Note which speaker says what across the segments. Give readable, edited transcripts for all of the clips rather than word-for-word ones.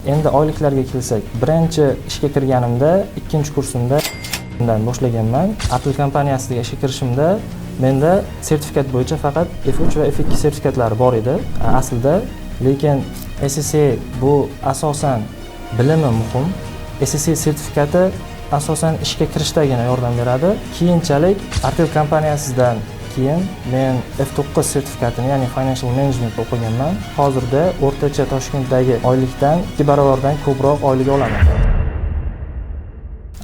Speaker 1: Endi oyliklarga kelsak, birinchi ishga kirganimda, ikkinchi kursimda undan boshlaganman. Apple kompaniyasiga ishga kirishimda menda sertifikat bo'yicha faqat F3 va F2 sertifikatlari bor edi aslida, lekin SSA bu asosan bilimi muhim. SSA sertifikati asosan ishga kirishdagina yordam beradi. Keyinchalik Artel kompaniyasidan keyin men F9 sertifikatini, ya'ni Financial Management o'qiganman. Hozirda o'rtacha Toshkentdagi oylikdan 2 barobardan ko'proq oylik olaman.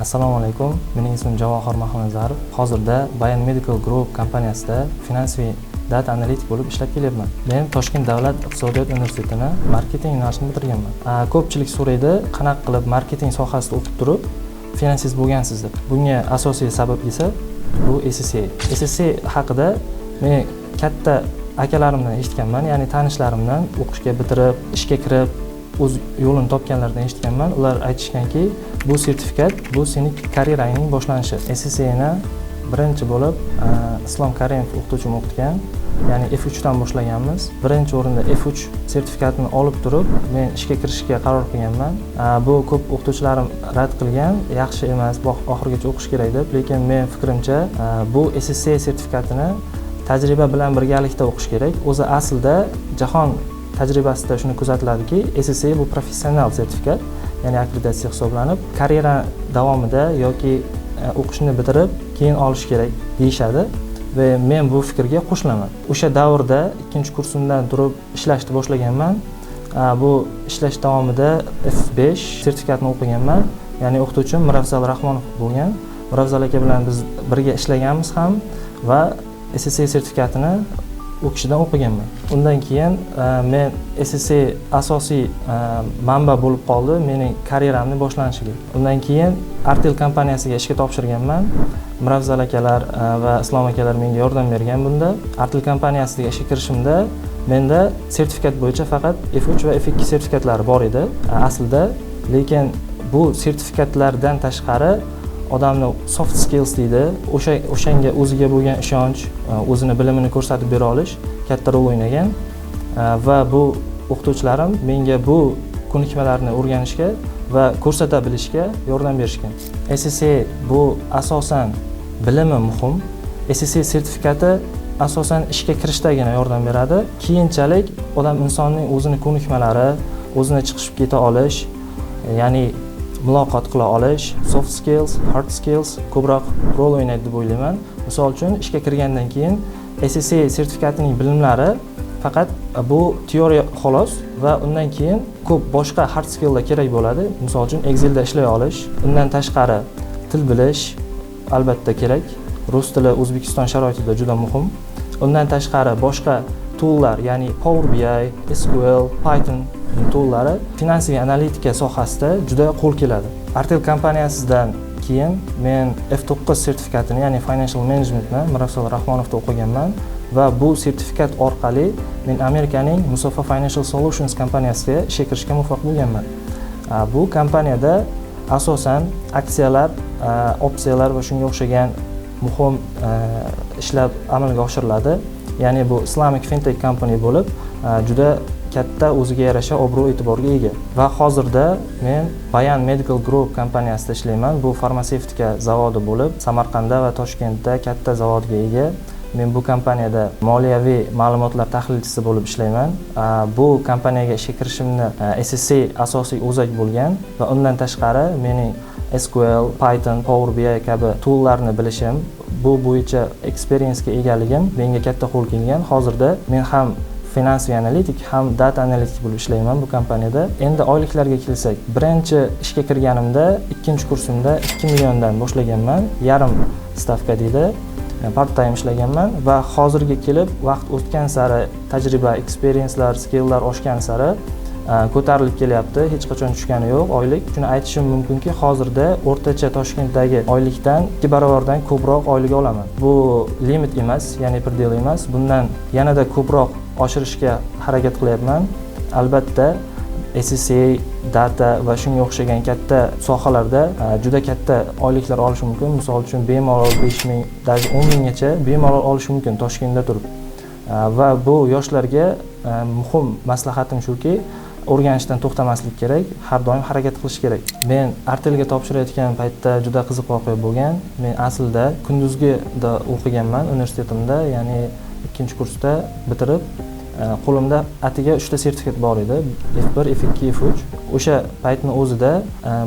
Speaker 1: Assalomu alaykum. Mening ismim Javohir Mahmatzarov. Hozirda Bayan Medical Group kompaniyasida finansiy data analitik bo'lib ishlab kelyapman. Men Toshkent davlat iqtisodiyot universitetini marketing yo'nalishini bitirganman. Ko'pchilik so'raydi, qanaqa qilib marketing sohasida o'qib turib finansiz bo'lgansiz deb. Bunga asosiy sabab esa bu SSA. SSA haqida men katta akalarimdan eshitganman, ya'ni tanishlarimdan o'qishga bitirib, ishga kirib, o'z yo'lini topganlardan eshitganman. Ular aytishganki, bu sertifikat bu sening karyerangning boshlanishi. SSA'ni birinchi bo'lib Islom Karimov o'qituvchim o'qitgan, ya'ni F3 dan boshlaganmiz. Birinchi o'rinda F3 sertifikatini olib turib, men ishga kirishga qaror qilganman. Bu ko'p o'qituvchilarim rad qilgan, yaxshi emas, oxirigacha o'qish kerak deb, lekin men fikrimcha bu SSA sertifikatini tajriba bilan birgalikda o'qish kerak. O'zi aslida jahon tajribasida shuni kuzatiladiki, SSA bu professional sertifikat, ya'ni akkreditatsiya hisoblanib, karyera davomida yoki o'qishni bitirib keyin olish kerak deyishadi va men bu fikrga qo'shilaman. O'sha davrda ikkinchi kursimdan turib ishlashni boshlaganman. Bu ishlash davomida F5 sertifikatini o'qiganman. Ya'ni o'qituvchim Miravzal Rahmonov bo'lgan. Miravzal aka bilan biz birga ishlaganmiz ham va SSA sertifikatini u kishidan o'qiganman. Undan keyin men SSA asosiy manba bo'lib qoldi mening karyeramning boshlanishiga. Undan keyin Artel kompaniyasiga ishga topshirganman. Miravzal akalar va Islom akalar menga yordam bergan bunda. Artel kompaniyasiga ishga kirishimda menda sertifikat bo'yicha faqat F3 va F2 sertifikatlari bor edi aslida, lekin bu sertifikatlardan tashqari odamni soft skills deydi, o'shanga o'ziga bo'lgan ishonch, o'zini bilimini ko'rsatib bera olish katta rol o'ynagan va bu o'qituvchilarim menga bu ko'nikmalarni o'rganishga va ko'rsata bilishga yordam berishgan. SSA bu asosan bilimi muhim. SSA sertifikati asosan ishga kirishdagina yordam beradi. Keyinchalik insonning o'zini ko'nikmalari, o'zini chiqishib keta olish, ya'ni muloqot qila olish, soft skills, hard skills ko'proq rol o'ynaydi deb o'ylayman. Misol uchun ishga kirgandan keyin SSA sertifikatining bilimlari faqat bu teoriya xolos va undan keyin ko'p boshqa hard skilllar kerak bo'ladi. Misol uchun Excelda ishlay olish, undan tashqari til bilish albatta kerak. Rus tili O'zbekiston sharoitida juda muhim. Undan tashqari boshqa toollar, ya'ni Power BI, SQL, Python tool'lari finansiy analitika sohasida juda qo'l keladi. Artel kompaniyasidan keyin men F9 sertifikatini, ya'ni Financial Managementni Miravzal Rahmonovda o'qiganman va bu sertifikat orqali men Amerikaning Musafa Financial Solutions kompaniyasiga ishga kirishga muvaffaq bo'lganman. Bu kompaniyada asosan aksiyalar, opsiyalar va shunga o'xshagan muhim ishlar amalga oshiriladi. Ya'ni bu Islamic fintech company bo'lib, juda katta o'ziga yarasha obro' e'tiborga ega. Va hozirda men Bayan Medical Group kompaniyasida ishlayman. Bu farmatsevtika zavodi bo'lib, Samarqandda va Toshkentda katta zavodga ega. Men bu kompaniyada moliyaviy ma'lumotlar tahlilchisi bo'lib ishlayman. Bu kompaniyaga ishga kirishimni SSA asosiy o'zak bo'lgan va undan tashqari mening SQL, Python, Power BI kabi tool'larni bilishim, bu bo'yicha eksperiyensga egaligim menga katta qo'l kelgan. Hozirda men ham finansiy analitik ham data analitik bo'lib ishlayman bu kompaniyada. Endi oyliklarga kelsak, birinchi ishga kirganimda, ikkinchi kursimda 2 milliondan boshlaganman. Yarim stavka deydi. Part time ishlaganman va hozirga kelib vaqt o'tgan sari tajriba, experiencelar, skilllar oshgan sari ko'tarilib kelyapti. Hech qachon tushgani yo'q oylik. Shuni aytishim mumkinki, hozirda o'rtacha Toshkentdagi oylikdan 2 barobardan ko'proq oylik olaman. Bu limit emas, ya'ni predel emas. Bundan yanada ko'proq oshirishga harakat qilyapman. Albatta SSA, data va shunga o'xshagan katta sohalarda juda katta oyliklar olish mumkin. Misol uchun bemalol 5000, даже 10 minggacha bemalol olish mumkin Toshkentda turib. Va bu yoshlarga muhim maslahatim shuki, o'rganishdan to'xtamaslik kerak, har doim harakat qilish kerak. Men Artelga topshirayotgan paytda juda qiziq voqea bo'lgan. Men aslida kunduzgida o'qiganman universitetimda, ya'ni 2-kursda bitirib, qo'limda atiga 3 ta sertifikat bor edi. F1, F2, F3. O'sha paytning o'zida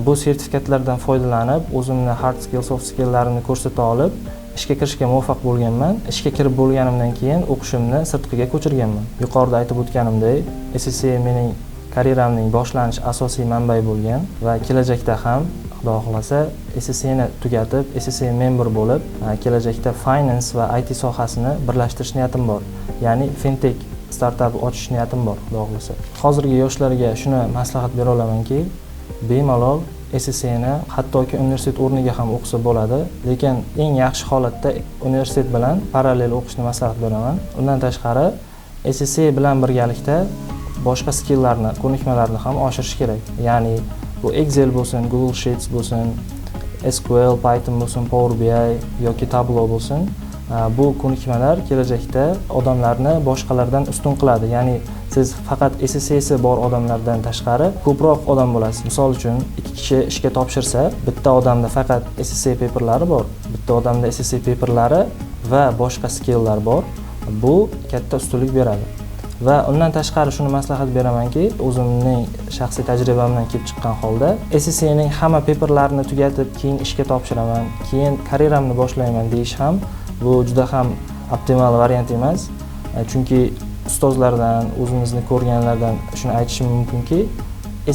Speaker 1: bu sertifikatlardan foydalanib, o'zimni hard skill, soft skilllarimni ko'rsata olib, ishga kirishga muvaffaq bo'lganman. Ishga kirib bo'lganimdan keyin o'qishimni sirtqiga ko'chirganman. Yuqorida aytib o'tganimdek, SSC mening karyeramning boshlanish asosiy manbai bo'lgan va kelajakda ham Xudo xohlasa SSCni tugatib, SSC member bo'lib, kelajakda finance va IT sohasini birlashtirish niyatim bor. Ya'ni fintech startap ochish niyatim bor, Xudo xohlasa. Hozirgi yoshlarga shuni maslahat bera olamanki, bemalol SSCni hattoki universitet o'rniga ham o'qisa bo'ladi, lekin eng yaxshi holatda universitet bilan parallel o'qishni maslahat beraman. Undan tashqari, SSC bilan birgalikda boshqa skilllarni, ko'nikmalarni ham oshirish kerak. Ya'ni bu Excel bo'lsin, Google Sheets bo'lsin, SQL, Python bo'lsin, Power BI yoki Tableau bo'lsin, bu ko'nikmalar kelajakda odamlarni boshqalardan ustun qiladi. Ya'ni siz faqat SSC'si bor odamlardan tashqari ko'proq odam bo'lasiz. Misol uchun, 2 kishi ishga topshirsa, bitta odamda faqat SSC paperlari bor, bitta odamda SSC paperlari va boshqa skilllar bor. Bu katta ustunlik beradi. Va undan tashqari shuni maslahat beramanki, o'zimning shaxsiy tajribamdan kelib chiqqan holda SSCning hamma paperlarini tugatib, keyin ishga topshiraman, keyin karyeramni boshlayman deyish ham bu juda ham optimal variant emas. Chunki ustozlardan, o'zimizni ko'rganlardan shuni aytishim mumkinki,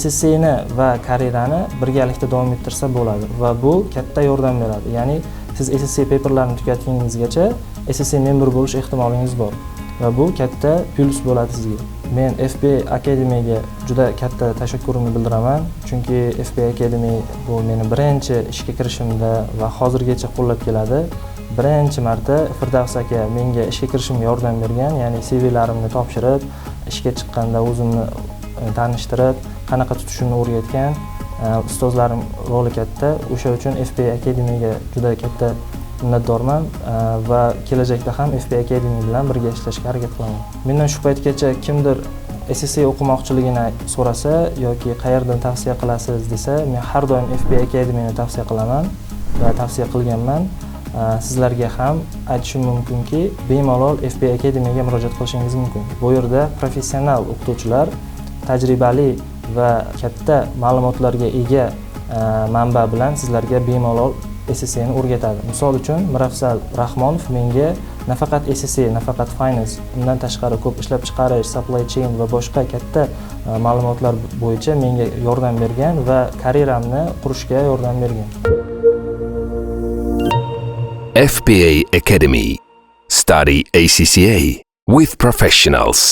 Speaker 1: SSCni va karyerani birgalikda davom ettirsa bo'ladi va bu katta yordam beradi. Ya'ni siz SSC paperlarini tugatganingizgacha SSC member bo'lish ehtimolingiz bor. Va bu katta plus bo'ladi sizga. Men FBA Academy'ga juda katta tashakkurimni bildiraman, chunki FBA Academy bu meni birinchi ishga kirishimda va hozirgacha qo'llab keladi. Birinchi marta Firdavs aka menga ishga kirishimga yordam bergan, ya'ni CV'larimni topshirib, ishga chiqqanda o'zimni tanishtirib, qanaqa tutishimni o'rgatgan ustozlarim roli katta. O'sha uchun FBA Academy'ga juda katta minnatdorman va kelajakda ham FBA Academy bilan birga ishlashga harakat qilaman. Mendan shu paytgacha kimdir SSC o'qimoqchiligini so'rasa yoki qayerdan tavsiya qilasiz desa, men har doim FBA Academy'ni tavsiya qilaman va tavsiya qilganman. Sizlarga ham aytishim mumkinki, bemalol FBA Academy'ga murojaat qilishingiz mumkin. Bu yerda professional o'qituvchilar, tajribali va katta ma'lumotlarga ega manba bilan sizlarga bemalol SSCni o'rgatadi. Misol uchun, Mirafzal Rahmonov menga nafaqat SSC, nafaqat finance, undan tashqari ko'p ishlab chiqarish, supply chain va boshqa katta ma'lumotlar bo'yicha menga yordam bergan va karyeramni qurishga yordam bergan.
Speaker 2: FBA Academy. Study ACCA with professionals.